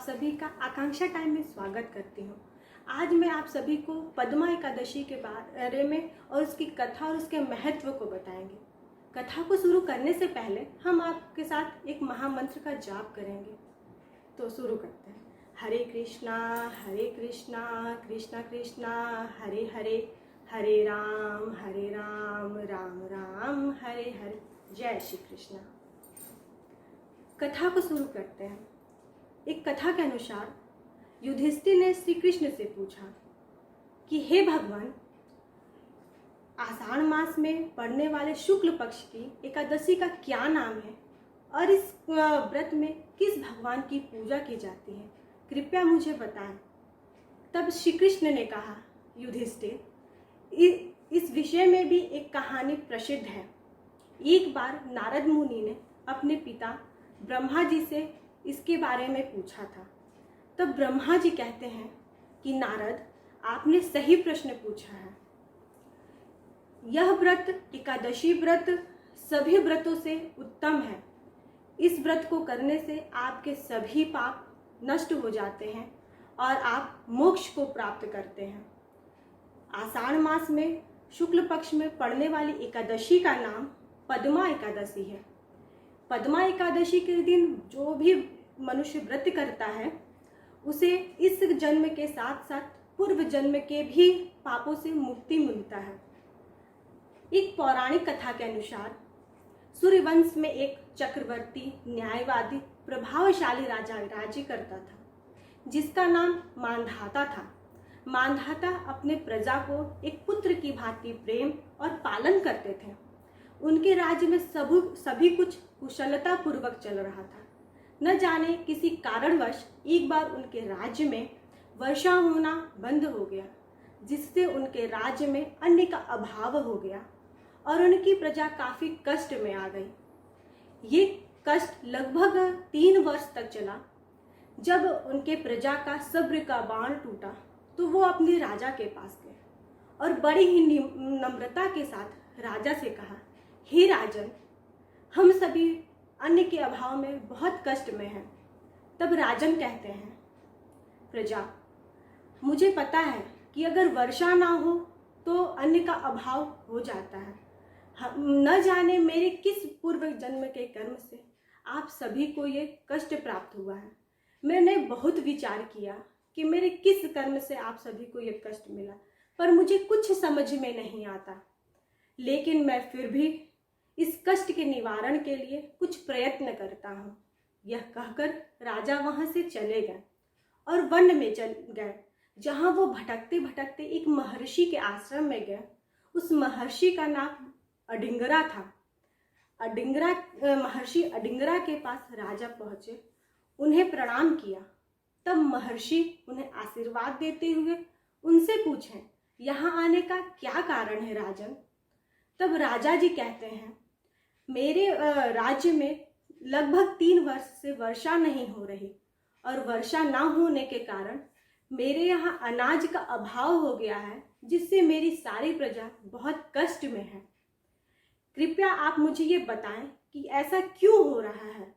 सभी का आकांक्षा टाइम में स्वागत करती हूँ। आज मैं आप सभी को पद्मा एकादशी के बारे में और उसकी कथा और उसके महत्व को बताएंगे। कथा को शुरू करने से पहले हम आपके साथ एक महामंत्र का जाप करेंगे। तो शुरू करते हैं। हरे कृष्णा कृष्णा कृष्णा हरे हरे, हरे राम राम राम हरे हरे। जय श्री कृष्णा। कथा को शुरू करते हैं। एक कथा के अनुसार युधिष्ठिर ने श्री कृष्ण से पूछा कि हे भगवान, आषाढ़ मास में पड़ने वाले शुक्ल पक्ष की एकादशी का क्या नाम है और इस व्रत में किस भगवान की पूजा की जाती है, कृपया मुझे बताएं। तब श्री कृष्ण ने कहा, युधिष्ठिर, इस विषय में भी एक कहानी प्रसिद्ध है। एक बार नारद मुनि ने अपने पिता ब्रह्मा जी से इसके बारे में पूछा था। तब ब्रह्मा जी कहते हैं कि नारद, आपने सही प्रश्न पूछा है। यह व्रत, एकादशी व्रत, सभी व्रतों से उत्तम है। इस व्रत को करने से आपके सभी पाप नष्ट हो जाते हैं और आप मोक्ष को प्राप्त करते हैं। आषाढ़ मास में शुक्ल पक्ष में पड़ने वाली एकादशी का नाम पद्मा एकादशी है। पद्मा एकादशी के दिन जो भी मनुष्य व्रत करता है उसे इस जन्म के साथ साथ पूर्व जन्म के भी पापों से मुक्ति मिलता है। एक पौराणिक कथा के अनुसार सूर्यवंश में एक चक्रवर्ती, न्यायवादी, प्रभावशाली राजा राज्य करता था, जिसका नाम मांधाता था। मांधाता अपने प्रजा को एक पुत्र की भांति प्रेम और पालन करते थे। उनके राज्य में सभी कुछ कुशलता पूर्वक चल रहा था। न जाने किसी कारणवश एक बार उनके राज्य में वर्षा होना बंद हो गया, जिससे उनके राज्य में अन्न का अभाव हो गया और उनकी प्रजा काफी कष्ट में आ गई। ये कष्ट लगभग 3 वर्ष तक चला। जब उनके प्रजा का सब्र का बाण टूटा तो वो अपने राजा के पास गए और बड़ी ही नम्रता के साथ राजा से कहा, हे राजन, हम सभी अन्न के अभाव में बहुत कष्ट में हैं। तब राजन कहते हैं, प्रजा, मुझे पता है कि अगर वर्षा ना हो तो अन्न का अभाव हो जाता है। न जाने मेरे किस पूर्व जन्म के कर्म से आप सभी को ये कष्ट प्राप्त हुआ है। मैंने बहुत विचार किया कि मेरे किस कर्म से आप सभी को ये कष्ट मिला, पर मुझे कुछ समझ में नहीं आता। लेकिन मैं फिर भी इस कष्ट के निवारण के लिए कुछ प्रयत्न करता हूँ। यह कहकर राजा वहां से चले गए और वन में चल गए, जहां वो भटकते भटकते एक महर्षि के आश्रम में गए। उस महर्षि का नाम अडिंगरा था। महर्षि अडिंगरा के पास राजा पहुंचे, उन्हें प्रणाम किया। तब महर्षि उन्हें आशीर्वाद देते हुए उनसे पूछें, यहाँ आने का क्या कारण है राजन? तब राजा जी कहते हैं, मेरे राज्य में लगभग 3 वर्ष से वर्षा नहीं हो रही और वर्षा ना होने के कारण मेरे यहाँ अनाज का अभाव हो गया है, जिससे मेरी सारी प्रजा बहुत कष्ट में है। कृपया आप मुझे ये बताएं कि ऐसा क्यों हो रहा है।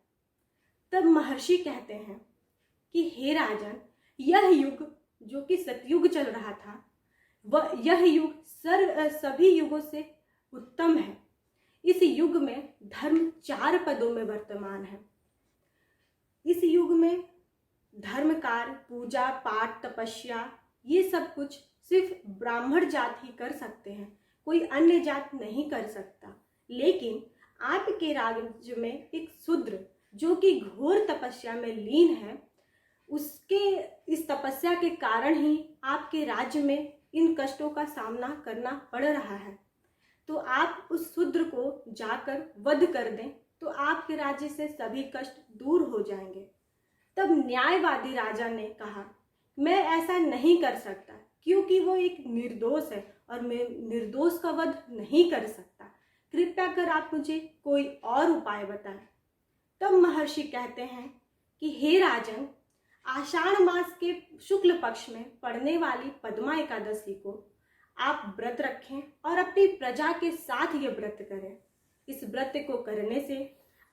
तब महर्षि कहते हैं कि हे राजन, यह युग जो कि सतयुग चल रहा था, यह युग सभी युगों से उत्तम है। इस युग में धर्म 4 पदों में वर्तमान है। इस युग में धर्म कार्य, पूजा पाठ, तपस्या, ये सब कुछ सिर्फ ब्राह्मण जात ही कर सकते हैं, कोई अन्य जात नहीं कर सकता। लेकिन आपके राज्य में एक शूद्र जो कि घोर तपस्या में लीन है, उसके इस तपस्या के कारण ही आपके राज्य में इन कष्टों का सामना करना पड़ रहा है। तो आप उस शूद्र को जाकर वध कर दें तो आपके राज्य से सभी कष्ट दूर हो जाएंगे। तब न्यायवादी राजा ने कहा, मैं ऐसा नहीं कर सकता, क्योंकि वो एक निर्दोष है और मैं निर्दोष का वध नहीं कर सकता। कृपया कर आप मुझे कोई और उपाय बताएं। तब महर्षि कहते हैं कि हे राजन, आषाढ़ मास के शुक्ल पक्ष में पड़ने वाली पद्मा एकादशी को आप व्रत रखें और अपनी प्रजा के साथ ये व्रत करें। इस व्रत को करने से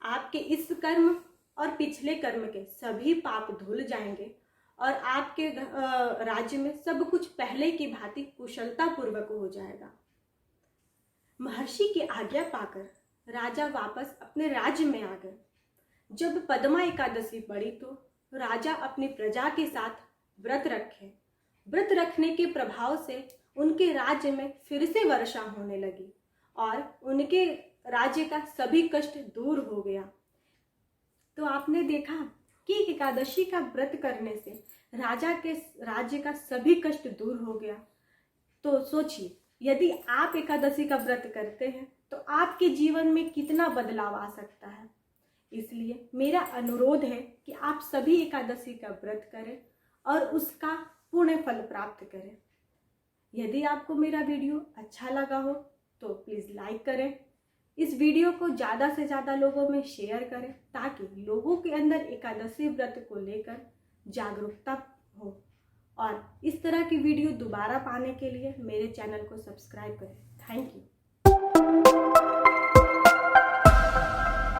आपके इस कर्म और पिछले कर्म के सभी पाप धुल जाएंगे और आपके राज्य में सब कुछ पहले की भांति कुशलता पूर्वक हो जाएगा। महर्षि की आज्ञा पाकर राजा वापस अपने राज्य में आ गए। जब पद्मा एकादशी पड़ी तो राजा अपनी प्रजा के साथ व्रत रखे। व्रत रखने के प्रभाव से उनके राज्य में फिर से वर्षा होने लगी और उनके राज्य का सभी कष्ट दूर हो गया। तो आपने देखा कि एकादशी का व्रत करने से राजा के राज्य का सभी कष्ट दूर हो गया। तो सोचिए, यदि आप एकादशी का व्रत करते हैं तो आपके जीवन में कितना बदलाव आ सकता है। इसलिए मेरा अनुरोध है कि आप सभी एकादशी का व्रत करें और उसका पुण्य फल प्राप्त करें। यदि आपको मेरा वीडियो अच्छा लगा हो तो प्लीज़ लाइक करें। इस वीडियो को ज़्यादा से ज़्यादा लोगों में शेयर करें ताकि लोगों के अंदर एकादशी व्रत को लेकर जागरूकता हो। और इस तरह की वीडियो दोबारा पाने के लिए मेरे चैनल को सब्सक्राइब करें। Thank you.